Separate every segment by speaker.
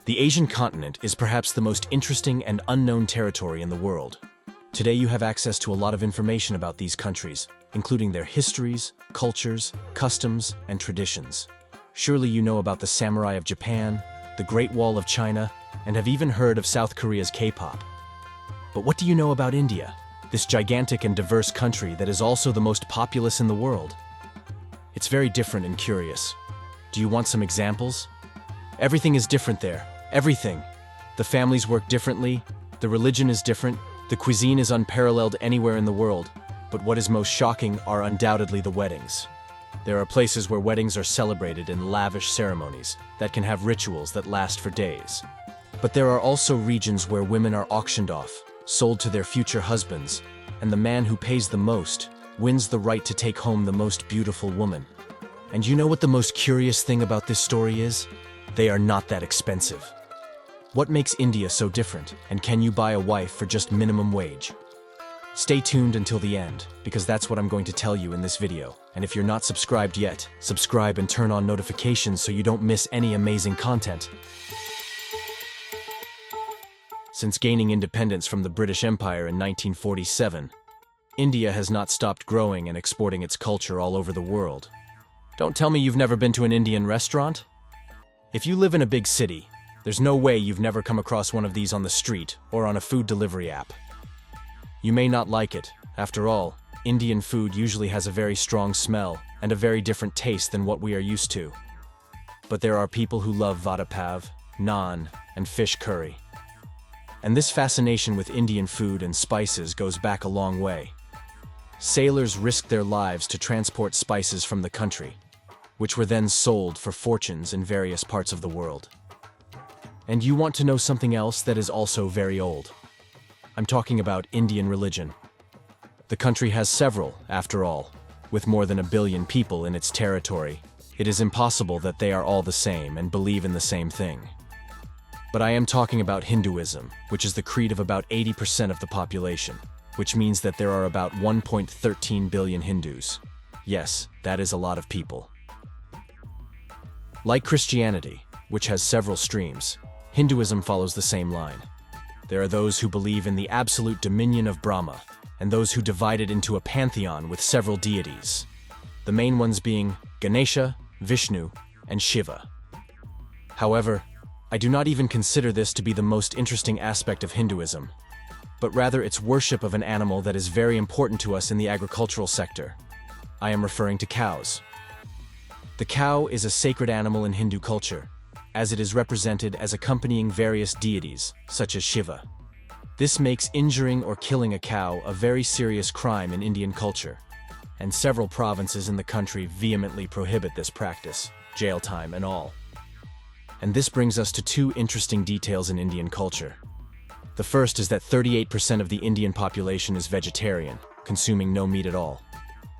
Speaker 1: The Asian continent is perhaps the most interesting and unknown territory in the world. Today you have access to a lot of information about these countries, including their histories, cultures, customs, and traditions. Surely you know about the samurai of Japan, the Great Wall of China, and have even heard of South Korea's K-pop. But what do you know about India, this gigantic and diverse country that is also the most populous in the world? It's very different and curious. Do you want some examples? Everything is different there. Everything. The families work differently, the religion is different, the cuisine is unparalleled anywhere in the world, but what is most shocking are undoubtedly the weddings. There are places where weddings are celebrated in lavish ceremonies that can have rituals that last for days. But there are also regions where women are auctioned off, sold to their future husbands, and the man who pays the most wins the right to take home the most beautiful woman. And you know what the most curious thing about this story is? They are not that expensive. What makes India so different, and can you buy a wife for just minimum wage? Stay tuned until the end, because that's what I'm going to tell you in this video. And if you're not subscribed yet, subscribe and turn on notifications so you don't miss any amazing content. Since gaining independence from the British Empire in 1947, India has not stopped growing and exporting its culture all over the world. Don't tell me you've never been to an Indian restaurant? If you live in a big city, there's no way you've never come across one of these on the street or on a food delivery app. You may not like it. After all, Indian food usually has a very strong smell and a very different taste than what we are used to. But there are people who love vada pav, naan, and fish curry. And this fascination with Indian food and spices goes back a long way. Sailors risked their lives to transport spices from the country, which were then sold for fortunes in various parts of the world. And you want to know something else that is also very old? I'm talking about Indian religion. The country has several, after all. With more than 1 billion people in its territory, it is impossible that they are all the same and believe in the same thing. But I am talking about Hinduism, which is the creed of about 80% of the population, which means that there are about 1.13 billion Hindus. Yes, that is a lot of people. Like Christianity, which has several streams, Hinduism follows the same line. There are those who believe in the absolute dominion of Brahma, and those who divide it into a pantheon with several deities, the main ones being Ganesha, Vishnu, and Shiva. However, I do not even consider this to be the most interesting aspect of Hinduism, but rather its worship of an animal that is very important to us in the agricultural sector. I am referring to cows. The cow is a sacred animal in Hindu culture, as it is represented as accompanying various deities, such as Shiva. This makes injuring or killing a cow a very serious crime in Indian culture, and several provinces in the country vehemently prohibit this practice, jail time and all. And this brings us to two interesting details in Indian culture. The first is that 38% of the Indian population is vegetarian, consuming no meat at all.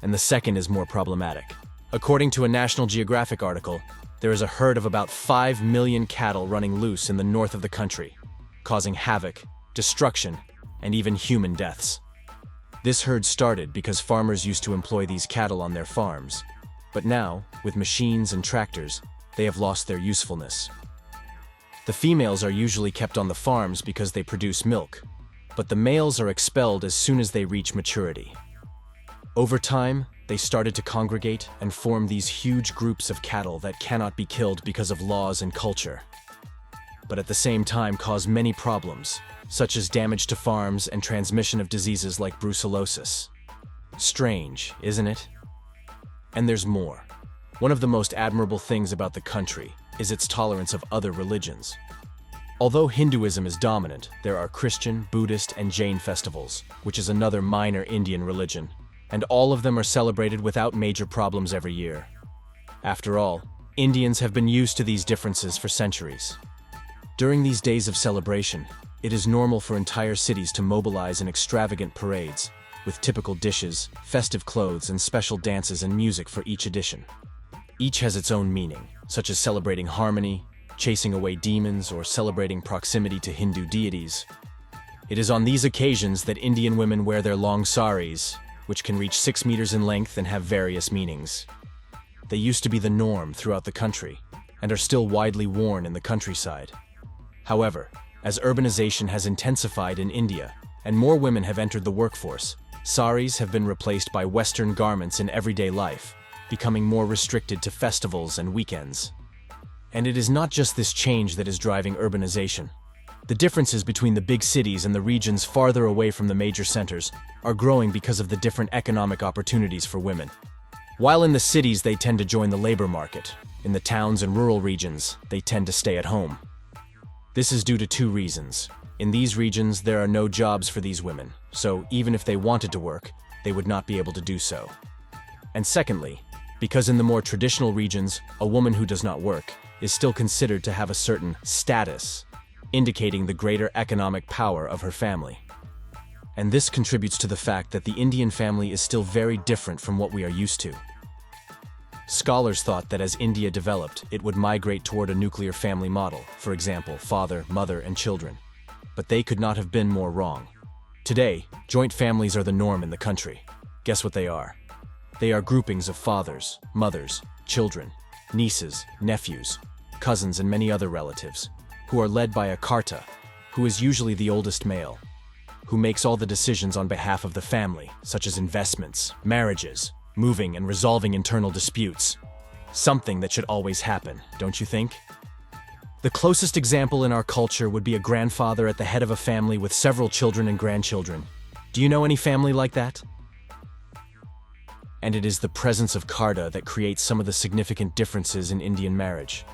Speaker 1: And the second is more problematic. According to a National Geographic article, there is a herd of about 5 million cattle running loose in the north of the country, causing havoc, destruction, and even human deaths. This herd started because farmers used to employ these cattle on their farms, but now, with machines and tractors, they have lost their usefulness. The females are usually kept on the farms because they produce milk, but the males are expelled as soon as they reach maturity. Over time, they started to congregate and form these huge groups of cattle that cannot be killed because of laws and culture, but at the same time cause many problems, such as damage to farms and transmission of diseases like brucellosis. Strange, isn't it? And there's more. One of the most admirable things about the country is its tolerance of other religions. Although Hinduism is dominant, there are Christian, Buddhist, and Jain festivals, which is another minor Indian religion, and all of them are celebrated without major problems every year. After all, Indians have been used to these differences for centuries. During these days of celebration, it is normal for entire cities to mobilize in extravagant parades, with typical dishes, festive clothes, and special dances and music for each edition. Each has its own meaning, such as celebrating harmony, chasing away demons, or celebrating proximity to Hindu deities. It is on these occasions that Indian women wear their long saris, which can reach 6 meters in length and have various meanings. They used to be the norm throughout the country, and are still widely worn in the countryside. However, as urbanization has intensified in India and more women have entered the workforce, saris have been replaced by Western garments in everyday life, becoming more restricted to festivals and weekends. And it is not just this change that is driving urbanization. The differences between the big cities and the regions farther away from the major centers are growing because of the different economic opportunities for women. While in the cities they tend to join the labor market, in the towns and rural regions they tend to stay at home. This is due to two reasons. In these regions there are no jobs for these women, so even if they wanted to work, they would not be able to do so. And secondly, because in the more traditional regions, a woman who does not work is still considered to have a certain status, indicating the greater economic power of her family. And this contributes to the fact that the Indian family is still very different from what we are used to. Scholars thought that as India developed, it would migrate toward a nuclear family model, for example, father, mother, and children. But they could not have been more wrong. Today, joint families are the norm in the country. Guess what they are? They are groupings of fathers, mothers, children, nieces, nephews, cousins, and many other relatives, who are led by a karta, who is usually the oldest male, who makes all the decisions on behalf of the family, such as investments, marriages, moving, and resolving internal disputes. Something that should always happen, don't you think? The closest example in our culture would be a grandfather at the head of a family with several children and grandchildren. Do you know any family like that? And it is the presence of karta that creates some of the significant differences in Indian marriage.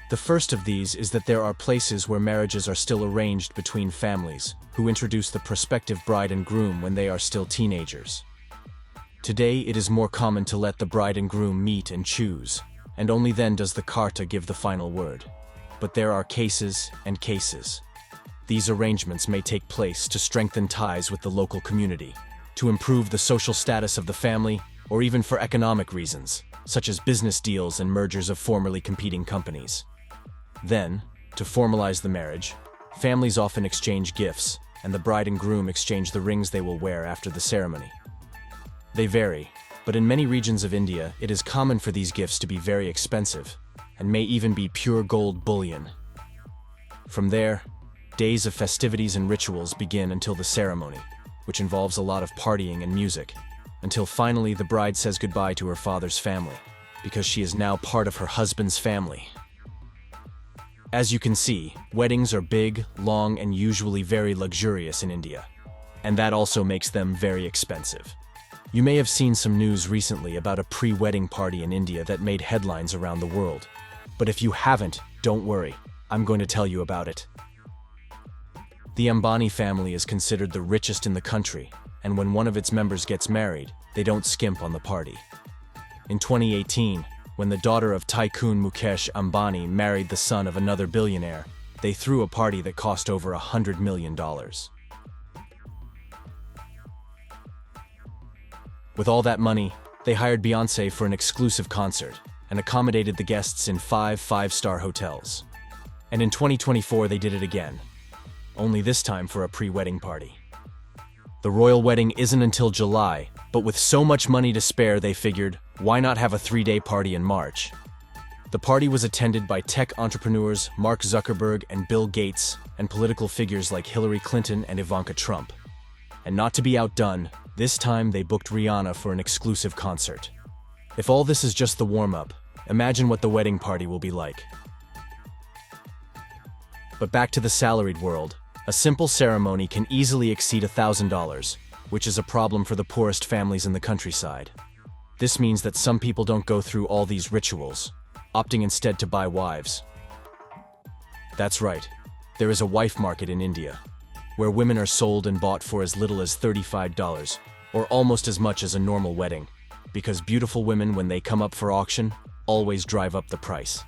Speaker 1: The first of these is that there are places where marriages are still arranged between families, who introduce the prospective bride and groom when they are still teenagers. Today, it is more common to let the bride and groom meet and choose, and only then does the karta give the final word. But there are cases and cases. These arrangements may take place to strengthen ties with the local community, to improve the social status of the family, or even for economic reasons, such as business deals and mergers of formerly competing companies. Then, to formalize the marriage, families often exchange gifts, and the bride and groom exchange the rings they will wear after the ceremony. They vary, but in many regions of India, it is common for these gifts to be very expensive, and may even be pure gold bullion. From there, days of festivities and rituals begin until the ceremony, which involves a lot of partying and music, until finally the bride says goodbye to her father's family, because she is now part of her husband's family. As you can see, weddings are big, long, and usually very luxurious in India, and that also makes them very expensive. You may have seen some news recently about a pre-wedding party in India that made headlines around the world. But if you haven't, don't worry, I'm going to tell you about it. The Ambani family is considered the richest in the country, and when one of its members gets married, they don't skimp on the party. In 2018, when the daughter of Tycoon Mukesh Ambani married the son of another billionaire, they threw a party that cost over $100 million. With all that money, they hired Beyoncé for an exclusive concert and accommodated the guests in 5 five-star hotels. And in 2024, they did it again, only this time for a pre-wedding party. The royal wedding isn't until July, but with so much money to spare, they figured, why not have a 3-day party in March? The party was attended by tech entrepreneurs Mark Zuckerberg and Bill Gates, and political figures like Hillary Clinton and Ivanka Trump. And not to be outdone, this time they booked Rihanna for an exclusive concert. If all this is just the warm-up, imagine what the wedding party will be like. But back to the salaried world, a simple ceremony can easily exceed $1,000, which is a problem for the poorest families in the countryside. This means that some people don't go through all these rituals, opting instead to buy wives. That's right, there is a wife market in India, where women are sold and bought for as little as $35, or almost as much as a normal wedding, because beautiful women, when they come up for auction, always drive up the price.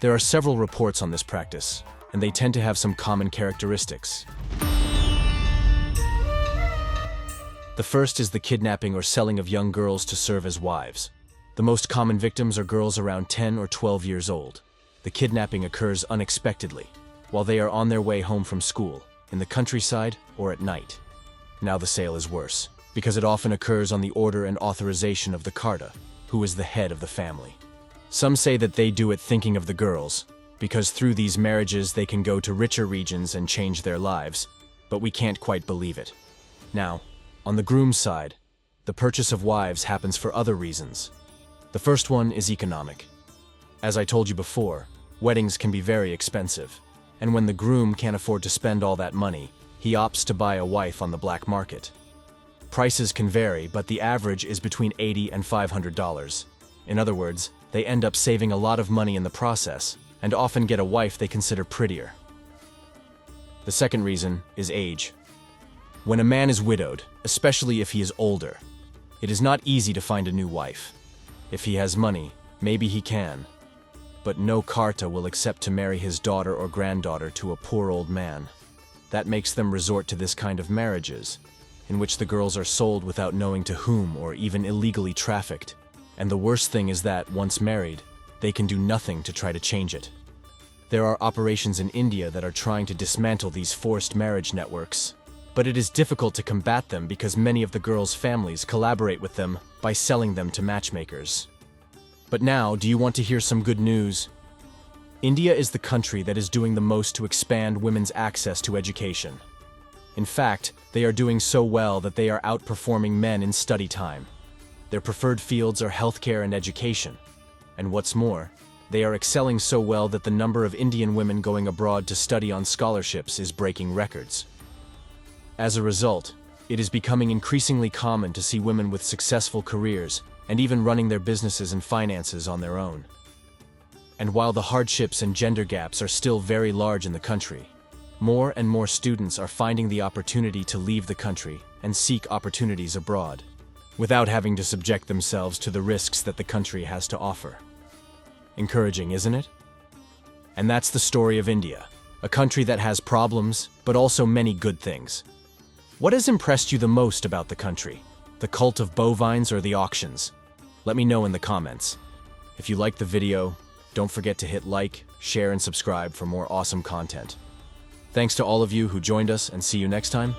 Speaker 1: There are several reports on this practice, and they tend to have some common characteristics. The first is the kidnapping or selling of young girls to serve as wives. The most common victims are girls around 10 or 12 years old. The kidnapping occurs unexpectedly, while they are on their way home from school, in the countryside, or at night. Now the sale is worse, because it often occurs on the order and authorization of the karta, who is the head of the family. Some say that they do it thinking of the girls, because through these marriages they can go to richer regions and change their lives, but we can't quite believe it. Now, on the groom's side, the purchase of wives happens for other reasons. The first one is economic. As I told you before, weddings can be very expensive, and when the groom can't afford to spend all that money, he opts to buy a wife on the black market. Prices can vary, but the average is between $80 and $500. In other words, they end up saving a lot of money in the process, and often get a wife they consider prettier. The second reason is age. When a man is widowed, especially if he is older, it is not easy to find a new wife. If he has money, maybe he can. But no Karta will accept to marry his daughter or granddaughter to a poor old man. That makes them resort to this kind of marriages, in which the girls are sold without knowing to whom or even illegally trafficked. And the worst thing is that, once married, they can do nothing to try to change it. There are operations in India that are trying to dismantle these forced marriage networks, but it is difficult to combat them because many of the girls' families collaborate with them by selling them to matchmakers. But now, do you want to hear some good news? India is the country that is doing the most to expand women's access to education. In fact, they are doing so well that they are outperforming men in study time. Their preferred fields are healthcare and education. And what's more, they are excelling so well that the number of Indian women going abroad to study on scholarships is breaking records. As a result, it is becoming increasingly common to see women with successful careers and even running their businesses and finances on their own. And while the hardships and gender gaps are still very large in the country, more and more students are finding the opportunity to leave the country and seek opportunities abroad, without having to subject themselves to the risks that the country has to offer. Encouraging, isn't it? And that's the story of India, a country that has problems, but also many good things. What has impressed you the most about the country? The cult of bovines or the auctions? Let me know in the comments. If you liked the video, don't forget to hit like, share, and subscribe for more awesome content. Thanks to all of you who joined us, and see you next time.